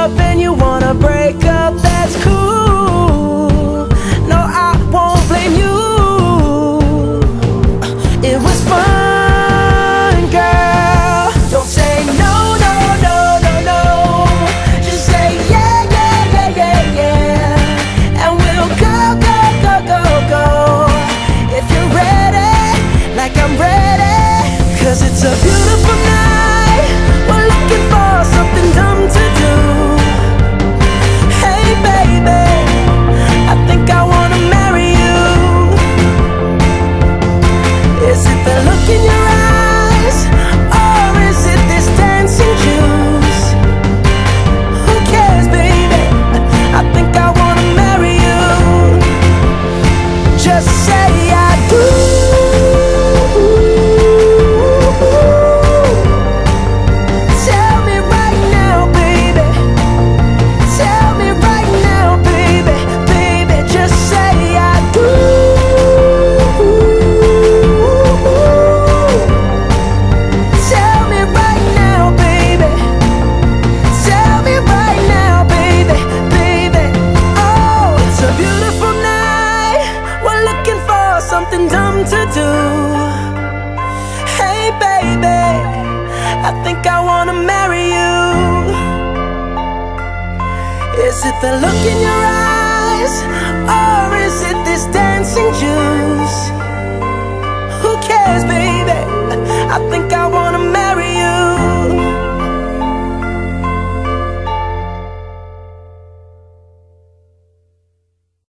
up and you wanna break up, that's cool. No, I won't blame you. It was fun, girl. Don't say no, no, no, no, no. Just say yeah, yeah, yeah, yeah, yeah. And we'll go, go, go, go, go. If you're ready, like I'm ready. 'Cause it's a beautiful night. We're looking for something dumb to do. Hey baby, I think I wanna marry you. Is it the look in your eyes, or is it this dancing juice? Who cares, baby? I think I wanna marry you. Just say I do. Tell me right now, baby. Tell me right now, baby. Baby, just say I do. Tell me right now, baby. Tell me right now, baby. Baby, oh, it's a beautiful night. We're looking for something dumb to do. Hey baby, I think I wanna marry you. Is it the look in your eyes, or is it this dancing juice? Who cares, baby? I think